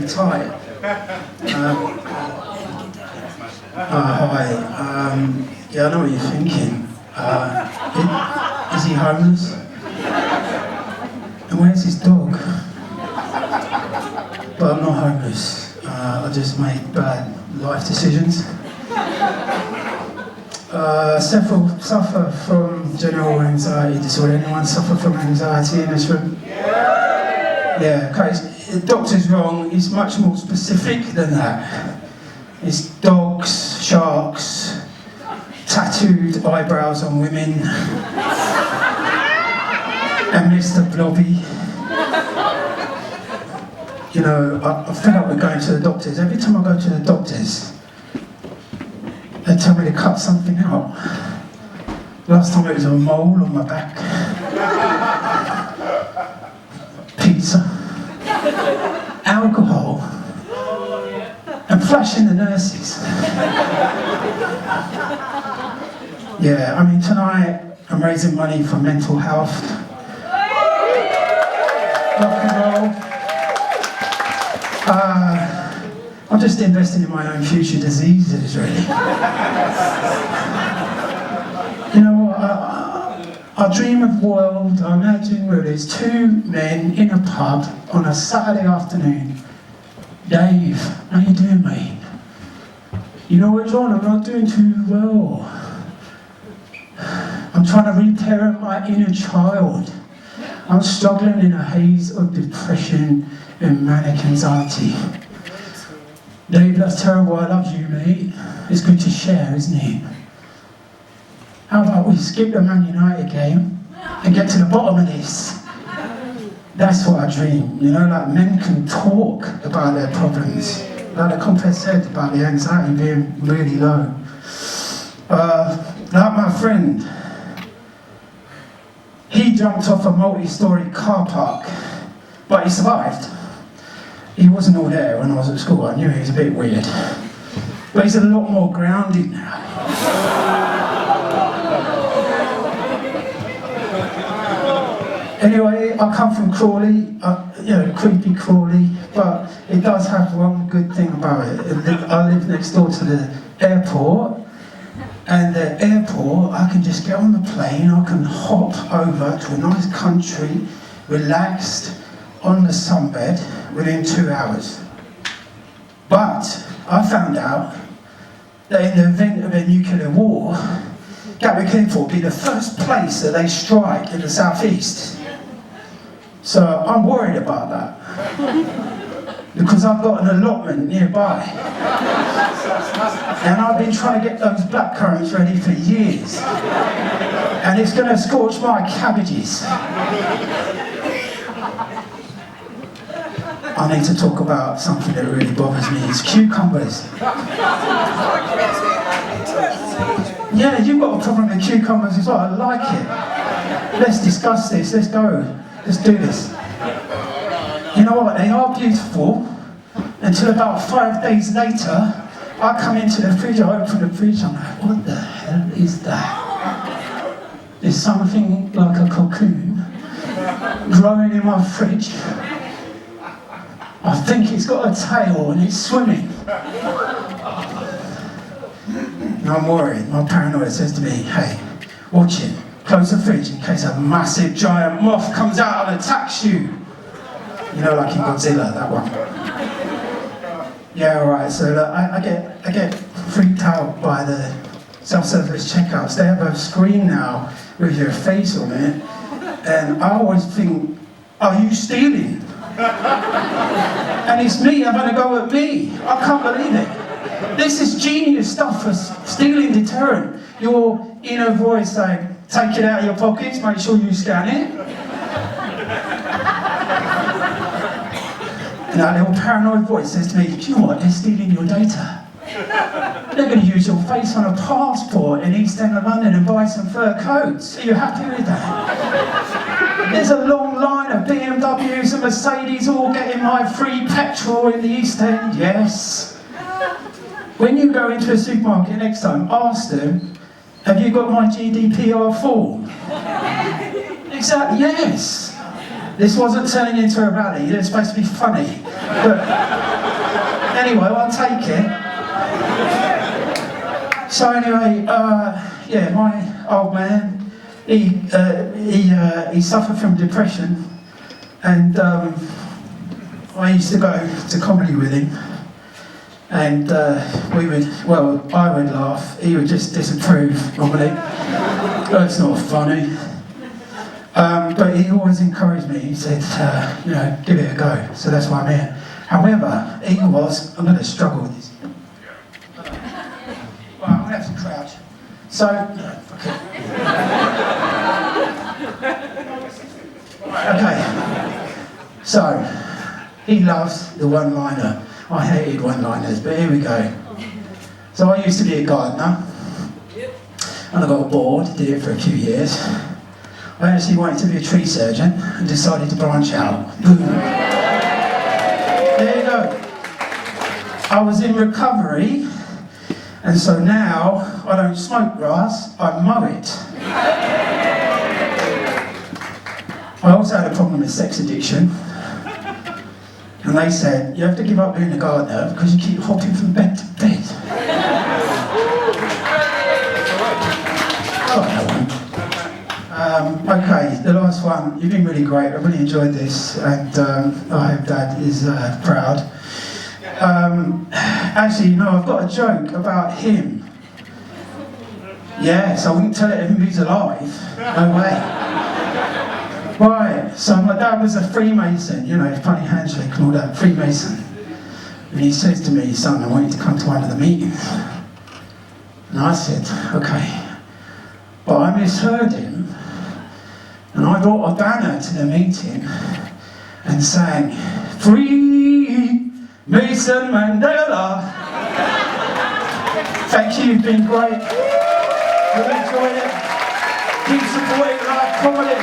very tight. Hi. Yeah, I know what you're thinking. Is he homeless? And where's his dog? But I'm not homeless. I just make bad life decisions. Several suffer from general anxiety disorder. Anyone suffer from anxiety in this room? Yeah, okay. The doctor's wrong. It's much more specific than that. It's dogs, sharks, tattooed eyebrows on women, and Mr. Blobby. You know, I fed up with going to the doctors. Every time I go to the doctors, they tell me to cut something out. Last time it was a mole on my back. Pizza. Alcohol. And flashing the nurses. Yeah, I mean, tonight I'm raising money for mental health. Rock and roll. I'm just investing in my own future diseases, really. You know, I dream of a world, I imagine, where there's two men in a pub on a Saturday afternoon. Dave, how you doing, mate? You know what, John, I'm not doing too well. I'm trying to reparent my inner child. I'm struggling in a haze of depression and manic anxiety. Dave, that's terrible, I love you, mate. It's good to share, isn't it? How about we skip the Man United game and get to the bottom of this? That's what I dream, you know, like men can talk about their problems. Like the complex said about the anxiety being really low. Like my friend, he jumped off a multi-storey car park, but he survived. He wasn't all there when I was at school. I knew he was a bit weird. But he's a lot more grounded now. Anyway, I come from Crawley, you know, creepy Crawley, but it does have one good thing about it. I live next door to the airport, and the airport, I can just get on the plane, I can hop over to a nice country, relaxed, on the sunbed within 2 hours. But I found out that in the event of a nuclear war, Gatwick Airport would be the first place that they strike in the southeast. So I'm worried about that. Because I've got an allotment nearby. And I've been trying to get those blackcurrants ready for years. And it's going to scorch my cabbages. I need to talk about something that really bothers me. It's cucumbers. Yeah, you've got a problem with cucumbers as well. I like it. Let's discuss this. Let's go. Let's do this. You know what? They are beautiful until about 5 days later, I come into the fridge, I open the fridge, I'm like, what the hell is that? There's something like a cocoon growing in my fridge. I think it's got a tail and it's swimming. And I'm worried. My paranoia says to me, hey, watch it. Close the fridge in case a massive giant moth comes out and attacks you. You know, like in Godzilla, that one. Yeah, alright, so look, I get freaked out by the self-service checkouts. They have a screen now with your face on it. And I always think, are you stealing? And it's me having a go at me. I can't believe it. This is genius stuff for stealing deterrent. Your inner voice saying, take it out of your pockets, make sure you scan it. And that little paranoid voice says to me, do you know what, they're stealing your data. They're going to use your face on a passport in East End of London and buy some fur coats. Are you happy with that? There's a long line of BMWs and Mercedes all getting my free petrol in the East End, yes. When you go into a supermarket next time, ask them, have you got my GDPR form? Exactly, yes. This wasn't turning into a rally, it's supposed to be funny. But anyway, I'll take it. So anyway, yeah, my old man, he suffered from depression, and I used to go to comedy with him, and I would laugh, he would just disapprove normally. That's not funny. But he always encouraged me. He said, you know, give it a go. So that's why I'm here. However, I'm going to struggle with this. Well, I'm going to have to crouch. So, okay. So, he loves the one-liner. I hated one-liners, but here we go. So I used to be a gardener, and I got bored, did it for a few years. I actually wanted to be a tree surgeon and decided to branch out. Boom. There you go. I was in recovery, and so now I don't smoke grass, I mow it. I also had a problem with sex addiction, and they said, you have to give up being a gardener because you keep hopping from bed to bed. Oh, no one. Okay, the last one. You've been really great. I really enjoyed this, and I hope Dad is proud. Actually, no, I've got a joke about him. Yes, I wouldn't tell it if he's alive. No way. Right, so my dad was a Freemason, you know, funny handshake and all that, Freemason. And he says to me, son, I want you to come to one of the meetings. And I said, okay. But I misheard him, and I brought a banner to the meeting and sang, Free Mason Mandela. Thank you, you've been great. I've enjoyed it. Keep supporting live comedy.